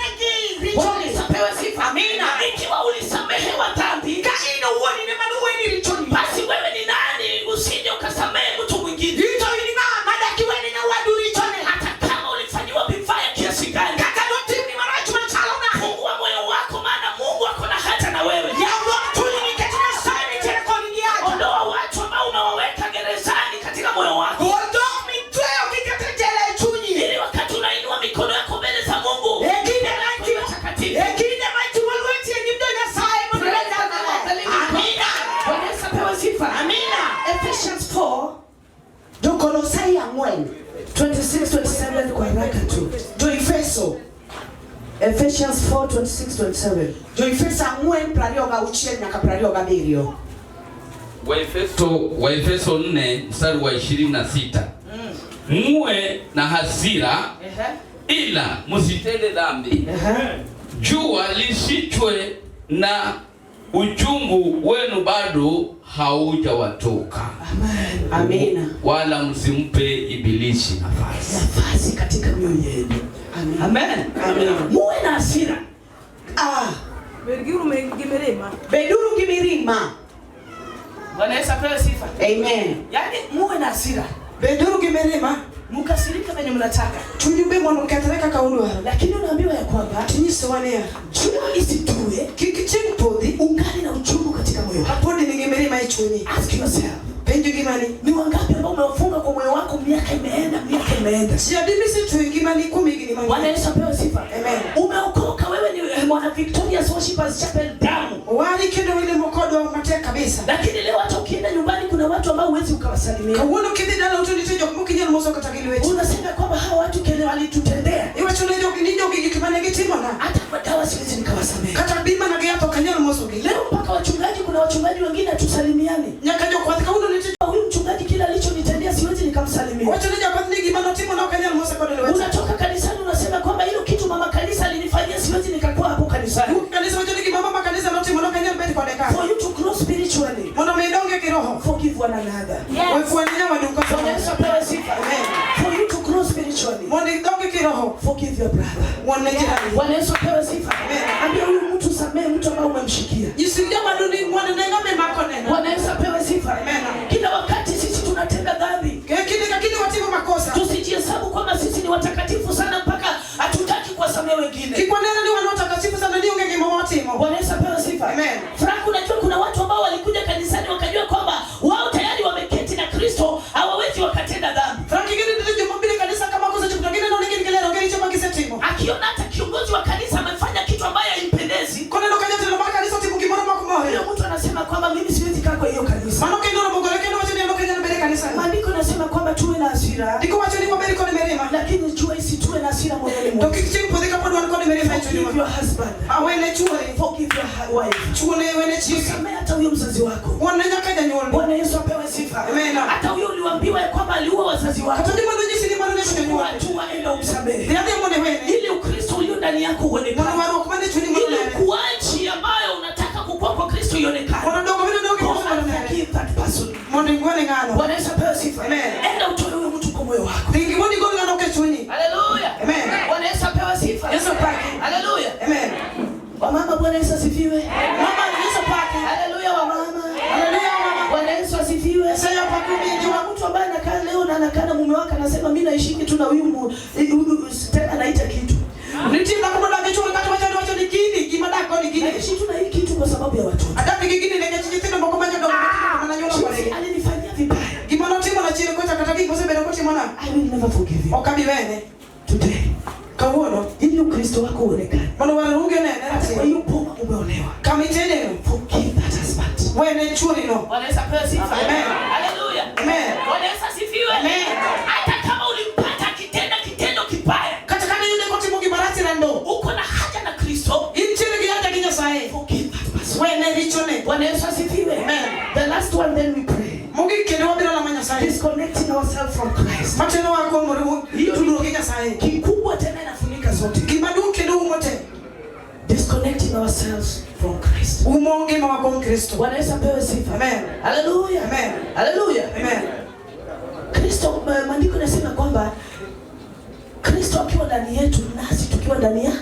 negi richoni. Ulisamehewa sifa. Amina. Ikiwa ulisamehewa dhambi, Kaino uoni ne manu weni richoni. basi wewe ni nani usije ukasamehe ang'wen. 26:27 kwa haraka tu. Jo Efeso. Ephesians 4:26-27. Jo Efeso ang'wen 26 nyaka 27. Waefeso 4 mstari wa 26. Muwe na hasira ila msitende dhambi. Jua lisichwe na uchungu wenu bado haujawatoka. Amina. Wala msimpe ibilisi Nafasi katika mioyo yenu. Amen. Muwe na hasira. Beduru gimirima. Bwana Yesu apewe sifa. Amen. Yaani muwe na hasira. Beduru gimirima. Mkasirika venye mnataka. Tunyumbe mwana mkatareka kaulwa. Lakini unaambiwa ya kwamba tunyisowanea. Jua isitue Kikichimpodhi ungali na uchungu katika moyo wako. Hapo ni gimirima ichuni. Ask yourself. Penjo gimani. Ni wangapi ambao umewafunga kwa moyo wako miaka imeenda? Siadimisi tu gimani 10 gini mangu. Bwana Yesu apewe sifa. Amen. Umeokoka, wewe ni mwana Victorious Worshipers Chapel damu. Wali kendo wile mkodo wa matea kabisa. Lakini leo hata ukienda nyumbani kuna watu ambao huwezi ukawasalimia. Kawono kidi dala utunitejo kumukinya mmoso katakili wetu. Unasema kwamba hawa watu kile walitutendea. Iwa chunejo kinijo kikimane kitimo na. Hata kwa dawa siwezi nikawasamehe. Kata bima na gato kanyana mmoso gili. Leo mpaka wachungaji, kuna wachungaji wengine tusalimiane. Nyakajo kwa kawono nitejo. Huyu mchungaji kila alichonitendea siwezi nikamsalimia. Wacha nija kwa nigi mano timo na kanyana mmoso kwa dele wetu. Unatoka kanisani unasema kwamba hilo kitu mama kanisa alinifanyia siwezi nikakuwa hapo kanisani. Kanisa wacha nigi mama kanisa na timo na kanyana beti kwa deka. For you to grow spiritually. Mwana meidonge kiroho. Forgive one another. Wefuania waduka. Bwana Yesu apewe sifa. Amen. For you to grow spiritually. Mwana meidonge kiroho. Forgive your brother. Mwana jirani. Bwana Yesu apewe sifa. Amen. Ambia huyu mtu samehe mtu ambaye umemshikia. Jisindia maduni mwana nenga memako nena. Bwana Yesu apewe sifa. Amen. Kila wakati sisi tunatenda dhambi. Kile watimu makosa. Tusijihesabu kwamba sisi ni watakatifu sana mpaka hatutaki kuwasamehe wengine. Kikwa nena ni wanaotakatifu sana ndio ngenge mwa watimu. Bwana Yesu apewe sifa. Amen. Frank, unajua kuna watu ambao walikuja kanisani wakajua kwamba wao tayari wameketi na Kristo, hawawezi wakatenda dhambi. Frank ngine ndio jumapili kanisa kama kosa chukuta ngine na ngine ngine ngine chama kisetimo. Akiona hata kiongozi wa kanisa amefanya kitu ambaye haimpendezi, Kone ndo kanya tena kanisa timu kimoro makumoa. huyo mtu anasema kwamba mimi siwezi kaa kwa hiyo kanisa. Mano kendo na mugore kendo wacha ndio kanya mbele kanisa. Maandiko yanasema kwamba tuwe na hasira. Ndiko wacha ni mbele kwa merema. Lakini jua isituwe na hasira moyoni Ndo mwako. kikichini podika podwa kwa merema hicho Forgive nyuma. your husband. Awene chuo. Forgive your wife. Chuo ne wene chika. Samehe hata huyo mzazi wako. Wananya kaja nyoni. Bwana Yesu apewe sifa. Amen. Hata huyo uliambiwa ya kwamba aliua wazazi wako. Hata ndimo ndio jinsi ni mano nesho nyoni. Hatua enda umsamehe. Ndio mbone wewe. Ili Ukristo ulio ndani yako uonekane. Mwana waro kumane chuni mwana. Ili kuachi ambayo unataka kukua kwa Kristo ionekane. Mwana dogo vile dogo Go kwa and mwana. forgive that person. Mwana ngwane ngano. Bwana Yesu apewe sifa. Amen. Enda utoe huyo mtu kwa moyo wako. Dingi moni goli ngano ke chuni. Haleluya. Amen. Bwana Yesu apewe sifa. Yesu pake. Haleluya. Amen. Wamama, Bwana Yesu asifiwe. Mama Yesu pake. Haleluya wamama. Haleluya mama. Bwana Yesu asifiwe. Sasa pake mimi Kuna mtu ambaye anakaa leo na anakaa na mume wake anasema mimi naishiki tu na huyu tena anaita kitu. Nitinda kubola kitu wakati wacha ni kidi kimadako ni kidi. Naishi tu na hii kitu kwa sababu ya watoto. Hata kingine nenge chichitina mboko manja dogo na nyola kwa lege. Alinifanyia vibaya. Gimono timo na chire kota kataki kwa sababu ndoko mwana. I will never forgive you. Okabi wene. Today. Kawono Ili Ukristo wako uonekane. mano wana unge nene Hata kwa hiyo poma umeolewa. kama itendeno Forgive that husband. wene chuni no. Bwana Yesu apewe sifa. Amen. Haleluya. Amen. Bwana Yesu asifiwe. Amen. Hata kama ulimpata kitendo kibaya, Katika yule koti mungi barati na ndo. uko na haja na Kristo, Inchini kiyaja kinya sae. forgive that person. Wene richone. Bwana Yesu asifiwe. Amen. The last one, then we pray. Mungi kene wabira la manya sae. Disconnecting ourselves from Christ. Mateno wako murimu. Tuduro kinya sae. Kikubwa tena inafunika zote. Kimadu kene umote. Disconnecting ourselves from Christ. Umonge mwa kwa Kristo. Bwana Yesu apewe sifa. Amen. Haleluya. Amen. Haleluya. Amen. Kristo, maandiko yanasema kwamba Kristo akiwa ndani yetu nasi tukiwa ndani ya.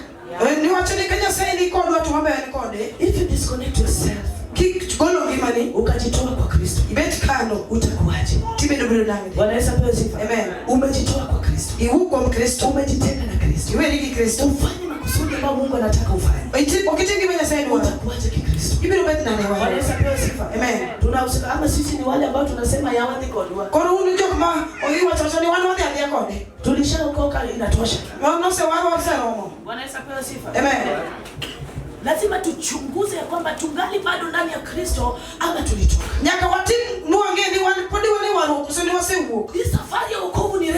Ni wacha ni kenya sae ni kodo watu wambe ni kode. If you disconnect yourself, Kikolo ngimani. ukajitoa kwa Kristo, Ibeti kando. utakuwaje? Tibe dobilo dangi. Bwana Yesu apewe sifa. Amen. Umejitoa kwa Kristo. Iwuko Mkristo. Umejitenga na Kristo. Iwe ni Kristo. Ufanye makusudi ambayo Mungu anataka ufanye. Ukitingi menya sae ni wata. Utakuwaje kikristo? Ibe dobeti na newa. Bwana Yesu apewe sifa. Amen. Tunahusika ama sisi ni wale ambao tunasema yawadhi kodwa. Kono unu jok ma oyi wacha ni wana wadi alia kode. Tulishaokoka inatosha. Mwana se wana wafsa romo. Bwana Yesu apewe sifa. Amen. Lazima tuchunguze kwamba tungali bado ndani ya Kristo ama tulitoka. Nyaka watim nuange ni wan podi wale waro kuseni wase uwo. Hii safari ya wokovu ni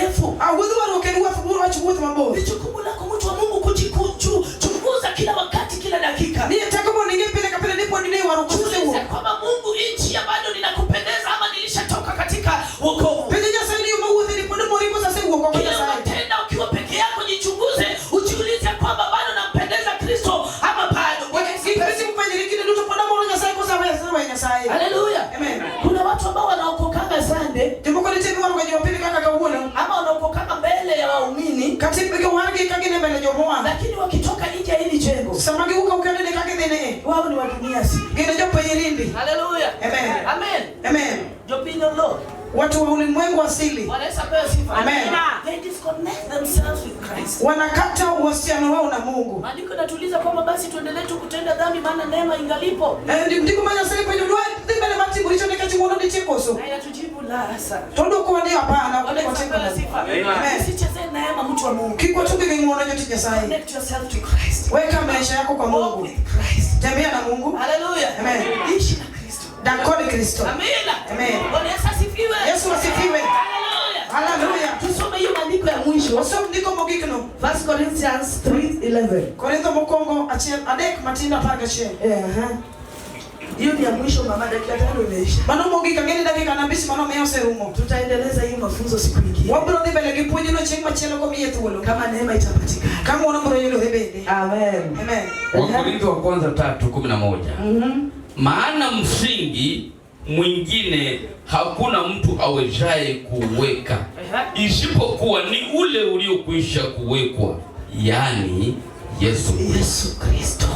Sunday, Jumoko ni timu wangu Jumapili kaka kauona. ama wanaokoka mbele ya waumini, Katibu wangu kagine mbele Jumapili. lakini wakitoka nje ya hili jengo, Samaki huko ukiona kagine wao ni wa dunia si. Gine jopo yirindi. Hallelujah. Amen. Amen. Amen. Jopinyo lo. Watu wa ulimwengu asili. Wanaweza pewa sifa. Amen. They disconnect themselves with Christ. Wanakata uhusiano wao na Mungu. Maandiko yanatuliza kwamba basi tuendelee tu kutenda dhambi maana neema ingalipo. Ndiko maana sasa kwenye ndoa mbele mati bulicho nikachi muone ni chekoso. Na inatujibu la hasa. Tondo kwa ndio hapana kwa Wanaweza pewa sifa. Amen. Usicheze neema mtu wa Mungu. Kiko tu kwenye muone nyote Nyasaye. Connect yourself to Christ. Weka maisha yako kwa Walk Mungu. with Christ. Tembea na Mungu. Hallelujah. Amen. Ishi na Kristo. Dakoni Kristo. Amina. Amen. Bwana Yesu asifiwe. Yesu asifiwe. Hallelujah. Hallelujah. Tusome hiyo maandiko ya mwisho. Wasomo ndiko mogikno. 1 Corinthians 3:11. Korintho mokongo achiel adek matinda paga chen. Hiyo ni ya mwisho mama, dakika 5 imeisha. Mano mogika ngeni dakika na bisi mano meyo serumo. Tutaendeleza hii mafunzo siku nyingine. Wabro ni bele gipuonjo no chieng machielo ko miye thuolo. Kama neema itapatikana. Kama unabro yulo hebende. Amen. Amen. Wakorintho wa kwanza 3:11. Maana msingi mwingine hakuna mtu awezaye kuweka isipokuwa ni ule uliokwisha kuwekwa, yani Yesu Kristo.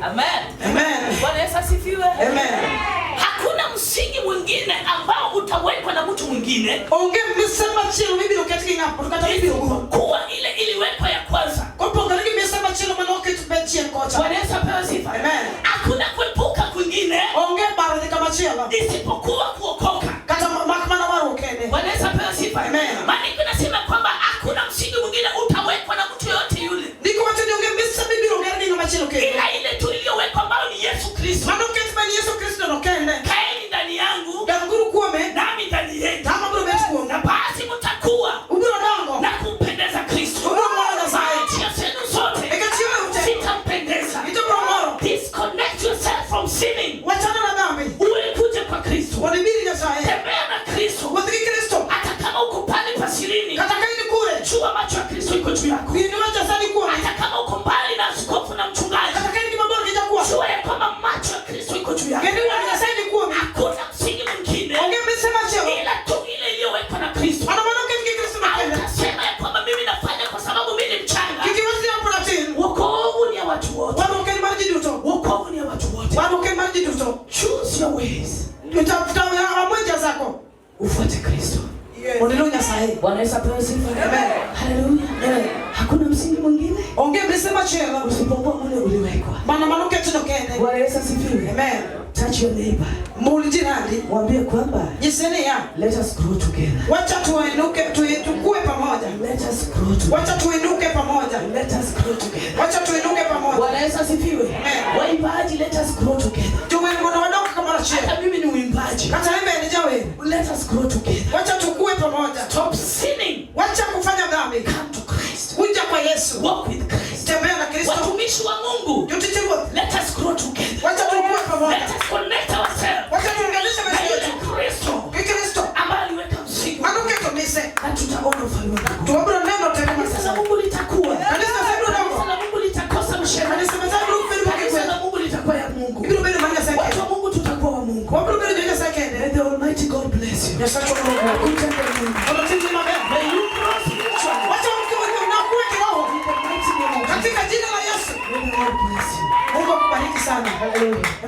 Amen. Amen. Bwana Yesu asifiwe. Amen. Hakuna msingi mwingine ambao utawekwa na mtu mwingine. Onge misema chilo bibi ukatiki ngapo tukata bibi kuwa ile iliwekwa ya kwanza. Kwa poka ngi misema chilo manoke tupechie kocha. Bwana Yesu apewe sifa. Amen. Hakuna kuepuka kwingine. Onge baradhi kama chilo isipokuwa kuokoka. Kata makamana waro ukene. Bwana Yesu apewe sifa. Amen. Maandiko yanasema kwamba hakuna msingi mwingine utawekwa na mtu yote yule. Ndiko watu ni onge misema bibi ongea ni machilo kene. Ila ile tu iliyowekwa ambayo ni Yesu Kristo. Manoke tupeni Yesu Kristo no kene. Kaeni ndani yangu. Danguru kuome. Nami ndani yenu. Tama bro betu kuome. Na basi mtakuwa. Ubiro dongo. Na kumpendeza Kristo. Ubiro mwana zae. Tia zenu zote. Ekachiwe ute. Sitampendeza. Ito promoro. Disconnect yourself from sinning. Wachana na dhambi. Uwe kuje kwa Kristo. Wanibiri Nyasaye. Tembea na Kristo. Wathiki Kristo. Hata kama uko pale pasirini. Kata kaini kure. Jua macho ya Kristo iko juu yako. Ni wacha sani kuome. Hata kama uko mbali na askofu na mchungaji. Kata kaini kimaboro kijakuwa. Jua ya kwamba macho ya Kristo iko juu yako. Ngeni wani Nyasaye ni kuome. Hakuna msingi mwingine. Onge misema chilo. Ila tu ile iliyowekwa na Kristo. Ano manoke fiki Kristo na kene. Utasema ya kwamba mimi nafanya kwa sababu mimi ni mchanga. Kiki wasi ya pratin. Wokovu ni ya watu wote. Wanoke marji duto. Wokovu ni ya watu wote. Wanoke marji duto. Choose your ways. Utafuta mwenja zako. Ufuate Kristo. Ondilo Nyasaye. Bwana Yesu apewe sifa. Amen. Hallelujah. Hakuna msingi mwingine. Onge misema chilo. Usipokuwa ule uliwekwa. Mana manoke tuno kene. Bwana Yesu asifiwe. Amen. Touch your neighbor. Muli jirani. Mwambie kwamba Jiseni ya. let us grow together. Wacha tuinuke tukue pamoja. Let us grow together. Wacha tuinuke pamoja. Let us grow together. Wacha tuinuke pamoja. Bwana Yesu asifiwe. Amen. Waimbaji, let us grow together. Tuwe mwana wadogo kama rachia. Hata mimi ni uimbaji. Kata hime ni jawe. Let us grow together. Wacha tukue pamoja. Stop sinning. Wacha kufanya dhambi. Come to Christ. Kuja kwa Yesu. Walk with Christ. Tembea na Kristo. Watumishi wa Mungu. Yutichiwa. Let us grow together. Wacha tukue pamoja. Let us connect ourselves. Wacha tuunganishe Na maisha ile yetu. Kristo Kristo. ambaye aliweka msingi. Manuke tumise. Na tutaona ufalme wa Mungu. Tuombe neno tena Kanisa la sasa. Mungu litakuwa. Kanisa la Mungu Kanisa la Mungu litakosa mshahara. Kanisa mzangu rufiri Kanisa la Mungu litakuwa ya Mungu. Ibiro bero manya sake. Watu wa Mungu tutakuwa wa Mungu. Wabiro bero joja sake. May the Almighty God bless you. Yesu Mungu. Akutende Mungu. Ono tinzi mabe. May you grow spiritually. Wacha mkiwa unakuwa kiroho. In the mighty name of Jesus. Katika jina la Yesu. May the Lord bless you. Mungu akubariki sana. Hallelujah.